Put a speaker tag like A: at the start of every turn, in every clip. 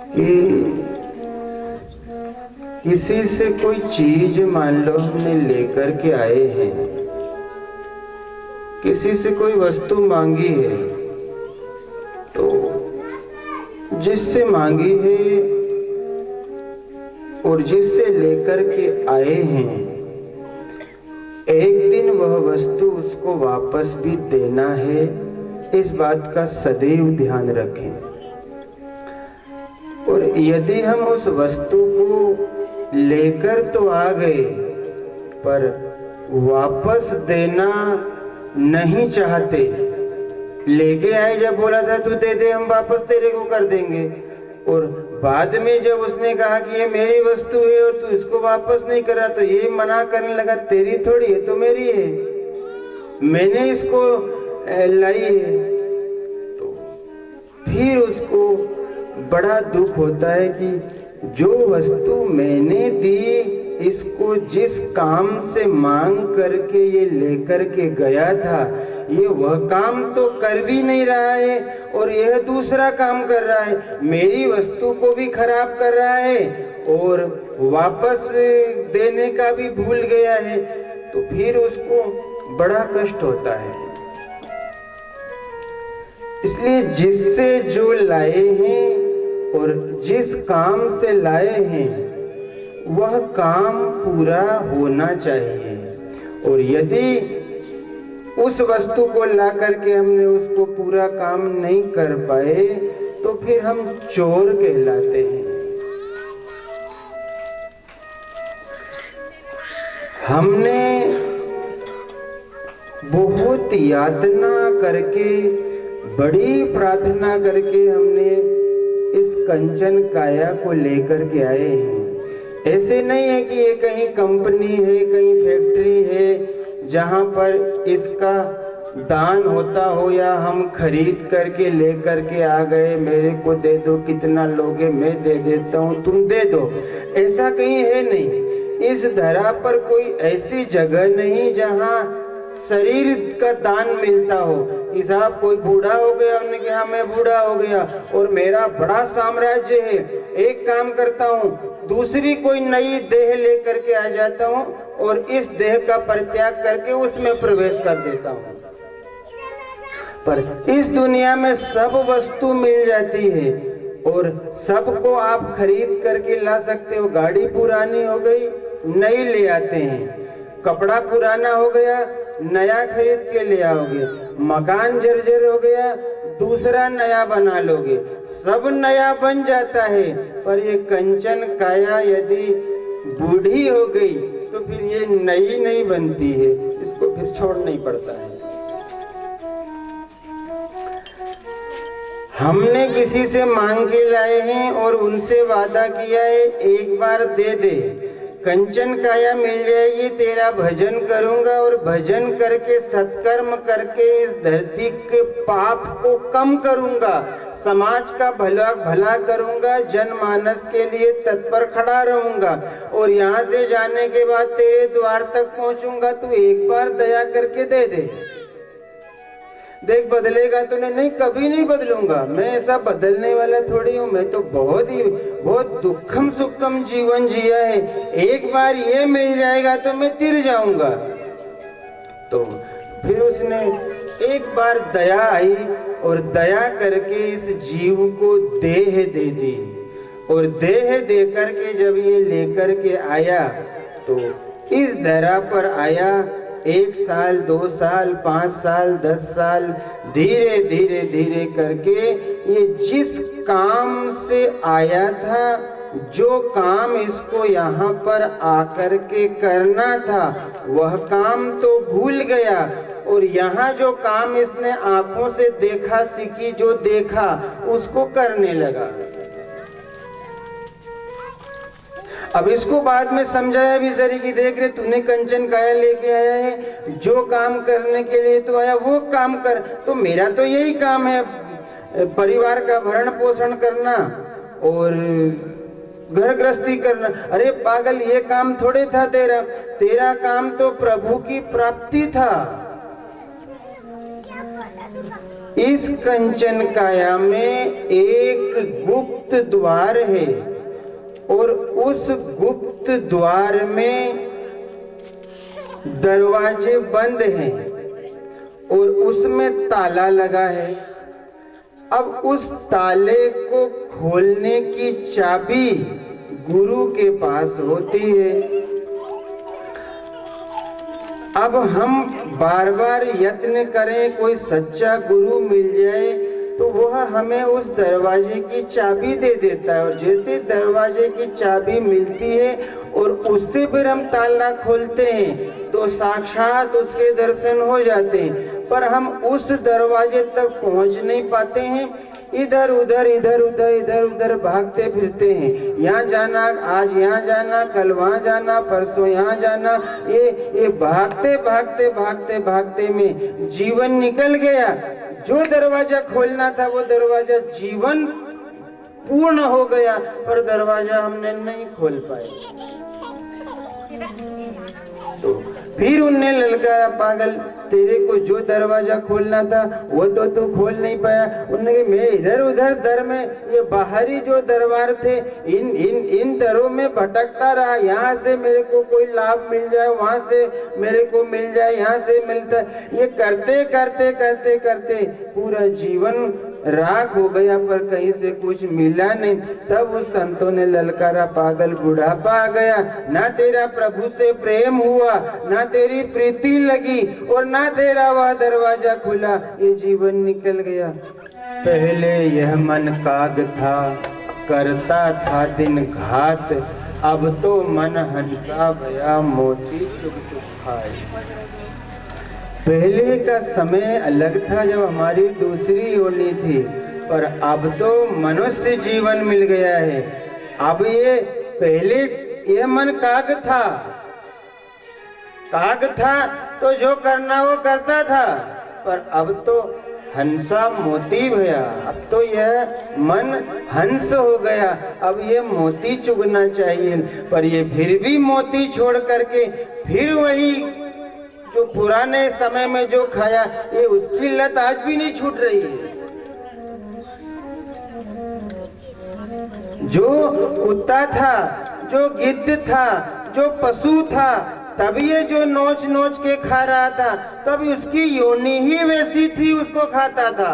A: कि किसी से कोई चीज मान लो हमने लेकर के आए हैं, किसी से कोई वस्तु मांगी है, तो जिससे मांगी है और जिससे लेकर के आए हैं, एक दिन वह वस्तु उसको वापस भी देना है। इस बात का सदैव ध्यान रखें। और यदि हम उस वस्तु को लेकर तो आ गए पर वापस देना नहीं चाहते, लेके आए, जब बोला था तू दे दे, हम वापस तेरे को कर देंगे, और बाद में जब उसने कहा कि ये मेरी वस्तु है और तू इसको वापस नहीं कर रहा, तो ये मना करने लगा, तेरी थोड़ी है, तो मेरी है, मैंने इसको लाई है। तो फिर उसको बड़ा दुख होता है कि जो वस्तु मैंने दी, इसको जिस काम से मांग करके ये लेकर के गया था, ये वह काम तो कर भी नहीं रहा है और यह दूसरा काम कर रहा है, मेरी वस्तु को भी खराब कर रहा है और वापस देने का भी भूल गया है। तो फिर उसको बड़ा कष्ट होता है। इसलिए जिससे जो लाए हैं और जिस काम से लाए हैं, वह काम पूरा होना चाहिए। और यदि उस वस्तु को ला करके हमने उसको पूरा काम नहीं कर पाए, तो फिर हम चोर कहलाते हैं। हमने बहुत यातना करके, बड़ी प्रार्थना करके हमने इस कंचन काया को लेकर के आए हैं। ऐसे नहीं है कि ये कहीं कंपनी है, कहीं फैक्ट्री है जहां पर इसका दान होता हो, या हम खरीद करके लेकर के आ गए, मेरे को दे दो, कितना लोगे, मैं दे देता हूं, तुम दे दो, ऐसा कहीं है नहीं। इस धरा पर कोई ऐसी जगह नहीं जहां शरीर का दान मिलता हो कि साहब कोई बूढ़ा हो गया, हमने कहा मैं बूढ़ा हो गया और मेरा बड़ा साम्राज्य है, एक काम करता हूँ, दूसरी कोई नई देह लेकर के आ जाता हूँ और इस देह का परित्याग करके उसमें प्रवेश कर देता हूँ। पर इस दुनिया में सब वस्तु मिल जाती है और सबको आप खरीद करके ला सकते हो। गाड़ी पुरानी हो गई, नई ले आते हैं, कपड़ा पुराना हो गया, नया खरीद के ले आओगे, मकान जर्जर हो गया, दूसरा नया बना लोगे, सब नया बन जाता है। पर ये कंचन काया यदि बूढ़ी हो गई तो फिर ये नई नहीं बनती है, इसको फिर छोड़ना ही पड़ता है। हमने किसी से मांग के लाए हैं और उनसे वादा किया है एक बार दे दे, कंचन काया मिल जाएगी, तेरा भजन करूंगा और भजन करके सत्कर्म करके इस धरती के पाप को कम करूंगा, समाज का भला करूंगा, जनमानस के लिए तत्पर खड़ा रहूंगा और यहाँ से जाने के बाद तेरे द्वार तक पहुंचूंगा, तू एक बार दया करके दे दे, देख बदलेगा तूने। नहीं, कभी नहीं बदलूंगा, मैं ऐसा बदलने वाला थोड़ी हूँ, मैं तो बहुत दुखम सुखम जीवन जिया है, एक बार ये मिल जाएगा तो मैं तिर जाऊंगा। तो फिर उसने एक बार दया आई और दया करके इस जीव को देह दे दी और देह दे करके जब ये लेकर के आया तो इस धरा पर आया। 1 साल, 2 साल, 5 साल, 10 साल, धीरे धीरे धीरे करके ये जिस काम से आया था, जो काम इसको यहाँ पर आकर के करना था, वह काम तो भूल गया और यहाँ जो काम इसने आंखों से देखा सीखी, जो देखा उसको करने लगा। अब इसको बाद में समझाया भी सरी की देख रे, तूने कंचन काया लेके आया है, जो काम करने के लिए तो आया वो काम कर। तो मेरा तो यही काम है, परिवार का भरण पोषण करना और घर गृहस्थी करना। अरे पागल, ये काम थोड़े था तेरा काम तो प्रभु की प्राप्ति था। इस कंचन काया में एक गुप्त द्वार है और उस गुप्त द्वार में दरवाजे बंद हैं और उसमें ताला लगा है। अब उस ताले को खोलने की चाबी गुरु के पास होती है। अब हम बार बार यत्न करें कोई सच्चा गुरु मिल जाए तो वह हमें उस दरवाजे की चाबी दे देता है, और जैसे दरवाजे की चाबी मिलती है और उससे फिर हम ताला खोलते हैं तो साक्षात उसके दर्शन हो जाते हैं। पर हम उस दरवाजे तक पहुंच नहीं पाते हैं, इधर उधर भागते फिरते हैं। यहाँ जाना, आज यहाँ जाना, कल वहाँ जाना, परसों यहाँ जाना, ये भागते में जीवन निकल गया। जो दरवाजा खोलना था वो दरवाजा जीवन पूर्ण हो गया, पर दरवाजा हमने नहीं खोल पाए। तो फिर उनने ललकारा, पागल, तेरे को जो दरवाजा खोलना था वो तो तू खोल नहीं पाया। उन्होंने कहा मैं इधर उधर दर में, ये बाहरी जो दरबार थे इन दरों में भटकता रहा। यहाँ से मेरे को कोई लाभ मिल जाए, वहाँ से मेरे को मिल जाए, यहाँ से मिलता है। ये करते करते पूरा जीवन राख हो गया, पर कहीं से कुछ मिला नहीं। तब उस संतों ने ललकारा, पागल, बुढ़ापा आ गया, ना तेरा प्रभु से प्रेम हुआ, ना तेरी प्रीति लगी, और ना तेरा वह दरवाजा खुला, ये जीवन निकल गया। पहले यह मन काग था, करता था दिन घात, अब तो मन हंसा भया, मोती चुग चुग खाए। पहले का समय अलग था जब हमारी दूसरी योनि थी, पर अब तो मनुष्य जीवन मिल गया है। अब ये पहले ये मन काग था तो जो करना वो करता था, पर अब तो हंसा मोती भया। अब तो यह मन हंस हो गया, अब ये मोती चुगना चाहिए, पर ये फिर भी मोती छोड़ करके फिर वही जो पुराने समय में जो खाया, ये उसकी लत आज भी नहीं छूट रही है। जो कुत्ता था, जो गिद्ध था, जो पशु था, तब ये जो नोच नोच के खा रहा था, तब उसकी योनि ही वैसी थी, उसको खाता था।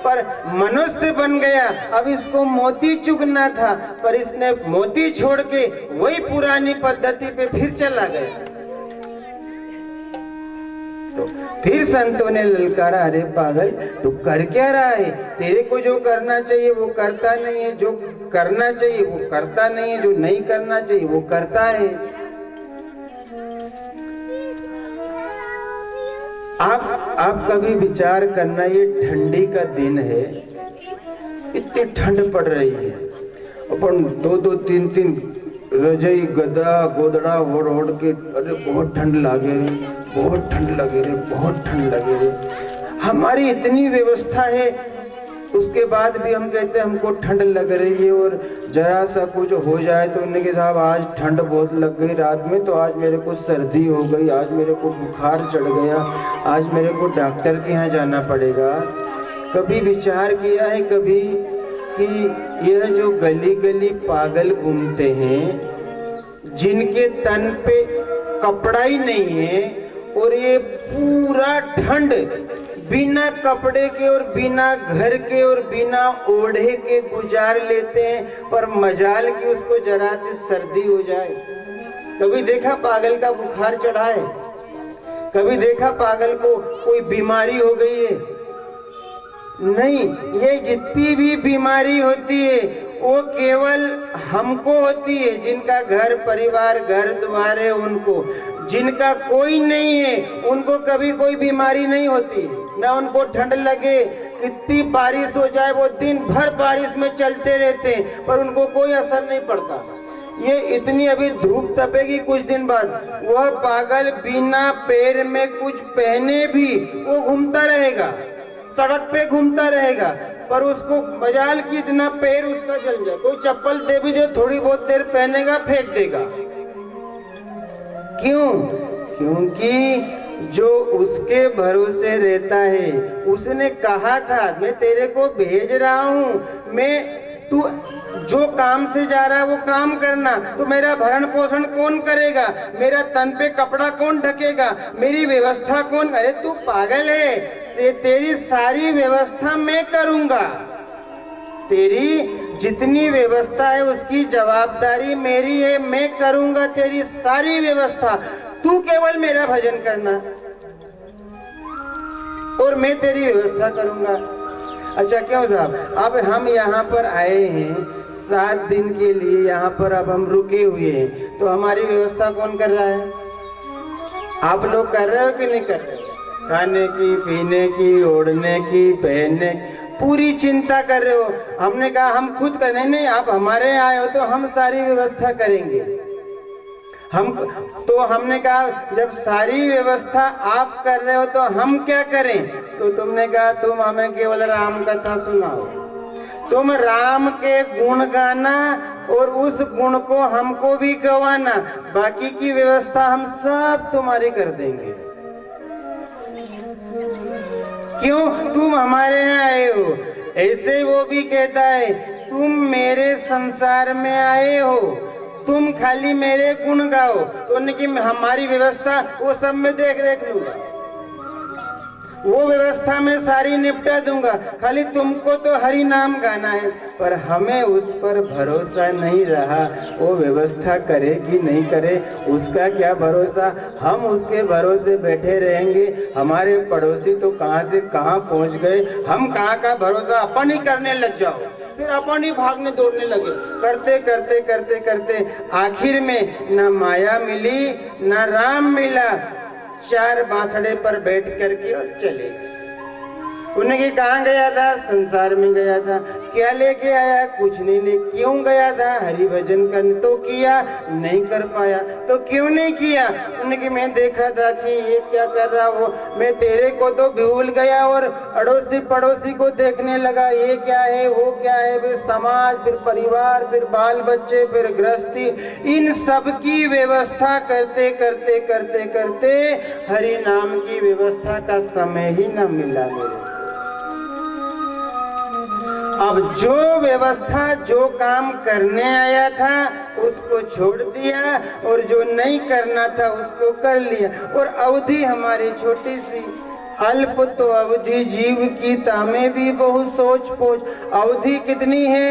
A: पर मनुष्य बन गया, अब इसको मोती चुगना था, पर इसने मोती छोड़ के वही पुरानी पद्धति पे फिर चला गया। तो फिर संतों ने ललकारा, अरे पागल, तू कर क्या रहा है? तेरे को जो करना चाहिए वो करता नहीं है, जो करना चाहिए वो करता नहीं है, जो नहीं करना चाहिए वो करता है। आप कभी विचार करना, ये ठंडी का दिन है, इतनी ठंड पड़ रही है, अपन दो तीन रजाई गदा गोदड़ा ओढ़ के, अरे बहुत ठंड लगे रे, बहुत ठंड लगे रे, बहुत ठंड लगे रे। हमारी इतनी व्यवस्था है, उसके बाद भी हम कहते हैं हमको ठंड लग रही है, और जरा सा कुछ हो जाए तो उन्होंने कहा साहब आज ठंड बहुत लग गई रात में, तो आज मेरे को सर्दी हो गई, आज मेरे को बुखार चढ़ गया, आज मेरे को डॉक्टर के यहाँ जाना पड़ेगा। कभी विचार किया है कभी कि यह जो गली गली पागल घूमते हैं, जिनके तन पे कपड़ा ही नहीं है, और ये पूरा ठंड बिना कपड़े के और बिना घर के और बिना ओढ़े के गुजार लेते हैं, पर मजाल की उसको जरा सी सर्दी हो जाए। कभी देखा पागल का बुखार चढ़ा है? कभी देखा पागल को कोई बीमारी हो गई है? नहीं, ये जितनी भी बीमारी होती है वो केवल हमको होती है, जिनका घर परिवार घर द्वार है उनको। जिनका कोई नहीं है उनको कभी कोई बीमारी नहीं होती, ना उनको ठंड लगे, कितनी बारिश हो जाए वो दिन भर बारिश में चलते रहते हैं, पर उनको कोई असर नहीं पड़ता। ये इतनी अभी धूप तपेगी कुछ दिन बाद, वह पागल बिना पैर में कुछ पहने भी वो घूमता रहेगा, सड़क पे घूमता रहेगा, पर उसको मजाल की इतना पैर उसका जल जाए, कोई चप्पल दे भी दे थोड़ी बहुत देर पहनेगा फेंक देगा। क्यों? क्योंकि जो उसके भरोसे रहता है, उसने कहा था मैं तेरे को भेज रहा हूँ, मैं तू जो काम से जा रहा है वो काम करना, तो मेरा भरण पोषण कौन करेगा, मेरा तन पे कपड़ा कौन ढकेगा, मेरी व्यवस्था कौन। अरे तू पागल है, तेरी सारी व्यवस्था मैं करूंगा, तेरी जितनी व्यवस्था है उसकी जवाबदारी मेरी है, मैं करूंगा तेरी सारी व्यवस्था, तू केवल मेरा भजन करना और मैं तेरी व्यवस्था करूंगा। अच्छा क्यों साहब, अब हम यहाँ पर आए हैं 7 दिन के लिए, यहाँ पर अब हम रुके हुए हैं, तो हमारी व्यवस्था कौन कर रहा है? आप लोग कर रहे हो कि नहीं कर रहे? खाने की, पीने की, ओढ़ने की, पहनने की पूरी चिंता कर रहे हो। हमने कहा हम खुद कर, नहीं, आप हमारे यहाँ आए हो तो हम सारी व्यवस्था करेंगे। तो हमने कहा जब सारी व्यवस्था आप कर रहे हो तो हम क्या करें? तो तुमने कहा तुम हमें केवल राम कथा सुनाओ, तुम राम के गुण गाना और उस गुण को हमको भी गवाना, बाकी की व्यवस्था हम सब तुम्हारी कर देंगे। क्यों? तुम हमारे यहाँ आए हो। ऐसे वो भी कहता है तुम मेरे संसार में आए हो, तुम खाली मेरे गुण गाओ, तो उनकी हमारी व्यवस्था वो सब मैं देख लूंगा, वो व्यवस्था में सारी निपटा दूंगा, खाली तुमको तो हरि नाम गाना है। पर हमें उस पर भरोसा नहीं रहा, वो व्यवस्था करे कि नहीं करे उसका क्या भरोसा, हम उसके भरोसे बैठे रहेंगे। हमारे पड़ोसी तो कहाँ से कहाँ पहुँच गए, हम कहाँ का भरोसा अपन ही करने लग जाओ, फिर अपन ही भागने दौड़ने लगे, करते करते करते करते आखिर में ना माया मिली ना राम मिला, 4 बांसड़े पर बैठ करके और चले। उन्हें कहाँ गया था? संसार में गया था। क्या लेके आया? कुछ नहीं ले। क्यों गया था? हरि भजन करने। तो किया? नहीं कर पाया। तो क्यों नहीं किया? उन्हें मैं देखा था कि ये क्या कर रहा, वो मैं तेरे को तो भूल गया और अड़ोसी पड़ोसी को देखने लगा, ये क्या है वो क्या है, फिर समाज, फिर परिवार, फिर बाल बच्चे, फिर गृहस्थी, इन सब की व्यवस्था करते करते करते करते हरि नाम की व्यवस्था का समय ही न मिला मेरे। अब जो व्यवस्था जो काम करने आया था उसको छोड़ दिया और जो नहीं करना था उसको कर लिया। और अवधि हमारी छोटी सी, अल्प तो अवधि जीव की तामे भी बहुत सोच पोच। अवधि कितनी है?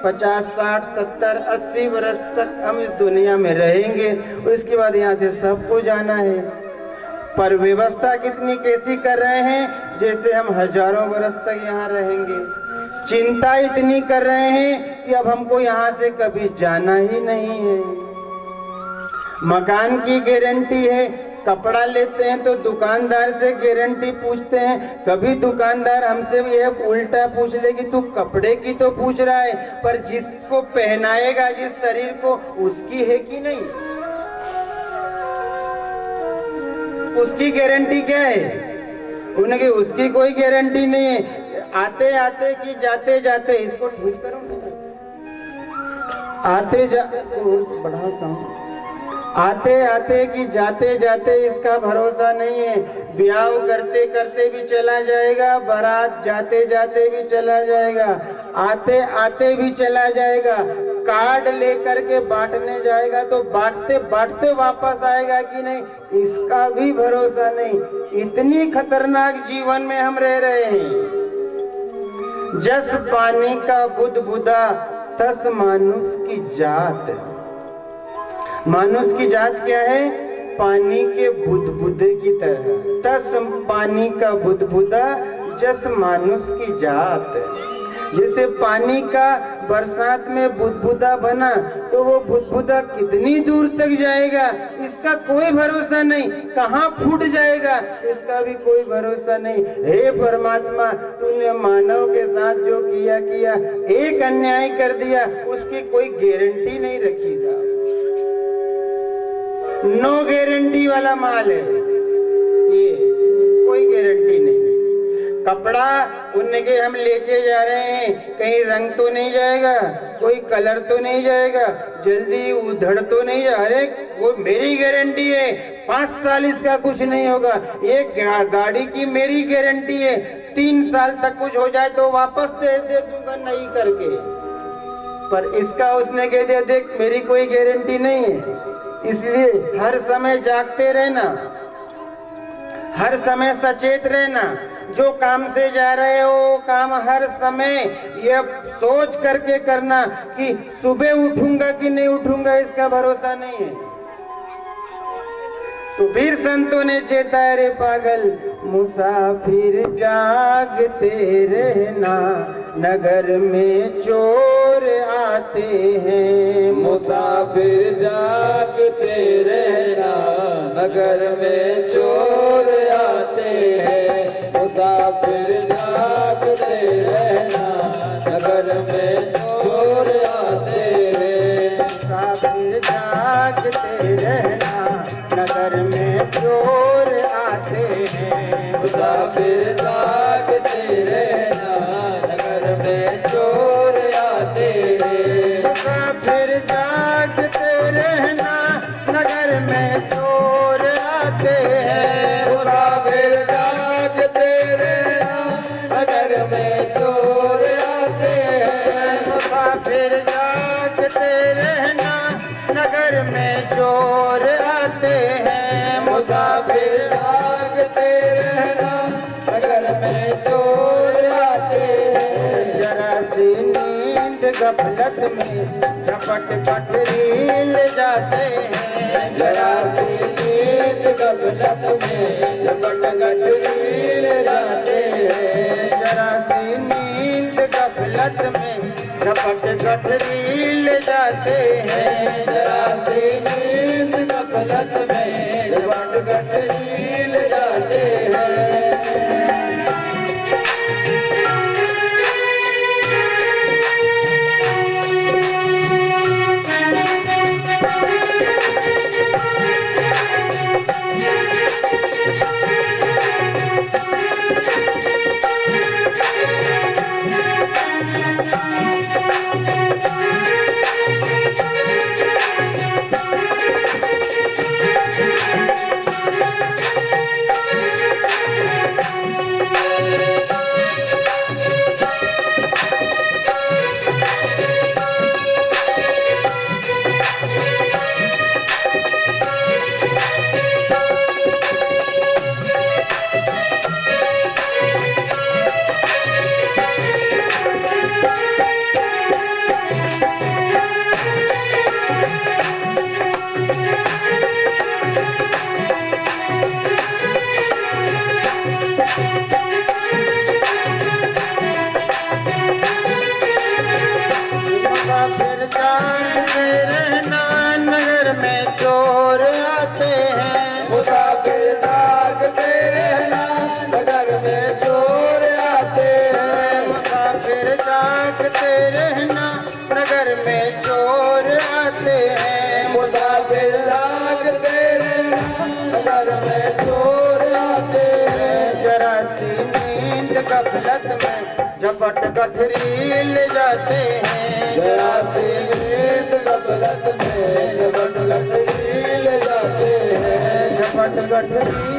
A: 50, 60, 70, 80 वर्ष तक हम इस दुनिया में रहेंगे, उसके बाद यहाँ से सबको जाना है। पर व्यवस्था कितनी कैसी कर रहे हैं जैसे हम हजारों वर्ष तक यहाँ रहेंगे। चिंता इतनी कर रहे हैं कि अब हमको यहाँ से कभी जाना ही नहीं है। मकान की गारंटी है, कपड़ा लेते हैं तो दुकानदार से गारंटी पूछते हैं, कभी दुकानदार हमसे भी यह उल्टा पूछ ले कि तू कपड़े की तो पूछ रहा है, पर जिसको पहनाएगा जिस शरीर को उसकी है कि नहीं, उसकी गारंटी क्या है? उनकी उसकी कोई गारंटी नहीं है। आते आते कि जाते जाते, इसको ठीक करो, आते आते कि जाते जाते इसका भरोसा नहीं है। ब्याह करते करते भी चला जाएगा, बारात जाते जाते भी चला जाएगा, आते आते भी चला जाएगा, कार्ड लेकर के बांटने जाएगा तो बांटते बांटते वापस आएगा कि नहीं, इसका भी भरोसा नहीं। इतनी खतरनाक जीवन में हम रह रहे हैं। जस पानी का बुदबुदा तस मानुष की जात। मानुष की जात क्या है? पानी के बुदबुदे की तरह। तस पानी का बुदबुदा जस मानुष की जात। जैसे पानी का बरसात में बुदबुदा बना तो वो बुदबुदा कितनी दूर तक जाएगा इसका कोई भरोसा नहीं, कहाँ फूट जाएगा इसका भी कोई भरोसा नहीं। हे परमात्मा, तूने मानव के साथ जो किया एक अन्याय कर दिया, उसकी कोई गारंटी नहीं रखी साहब। नो गारंटी वाला माल है ये, कोई गारंटी नहीं। कपड़ा उनके हम लेके जा रहे हैं, कहीं रंग तो नहीं जाएगा, कोई कलर तो नहीं जाएगा, जल्दी उधड़ तो नहीं जा। अरे वो मेरी गारंटी है, 5 साल इसका कुछ नहीं होगा। ये गाड़ी की मेरी गारंटी है, 3 साल तक कुछ हो जाए तो वापस दे दूंगा नहीं करके। पर इसका उसने कह दिया देख मेरी कोई गारंटी नहीं है। इसलिए हर समय जागते रहना, हर समय सचेत रहना। जो काम से जा रहे हो काम हर समय ये सोच करके करना कि सुबह उठूंगा कि नहीं उठूंगा, इसका भरोसा नहीं है। तो वीर संतों ने चेताया, रे पागल मुसाफिर जागते रहना, नगर में चोर आते हैं।
B: मुसाफिर जागते रहना, नगर में चोर आते हैं। मुसाफिर जागते रहना, नगर में चोर आते हैं।
A: मुसाफिर जागते रहना, नगर में चोर आते हैं।
B: मुसाफिर जागते रहना, नगर में चोर आते हैं।
A: मुसाफिर जागते रहना, नगर में चोर आते हैं।
B: मुसाफिर जागते रहना, नगर में चोर आते हैं।
A: मुसाफिर जागते रहना, नगर में चोर आते हैं।
B: मुसाफिर जागते रहना, नगर में चोर आते हैं।
A: जरा सी नींद गफलत में झपट पटरी ले जाते हैं।
B: जरा सी नींद गफलत में झपट गठरी ले जाते हैं।
A: जरा सी नींद गफलत में झपट गठरी ले जाते हैं।
B: जरा सी नींद गफलत में झपट गठरी ले जाते हैं।
A: मुसाफिर जागते रहना, नगर में चोर आते हैं।
B: मुसाफिर जागते रहना, नगर में चोर आते हैं।
A: मुसाफिर जागते रहना, नगर में चोर आते हैं।
B: मुसाफिर जागते रहना, नगर में चोर आते हैं।
A: जरा सी नींद गफलत में झपट गठरी ले जाते हैं।
B: जरा सी नींद गफलत में झपट गठरी ले जाते हैं।
A: झपट गठरी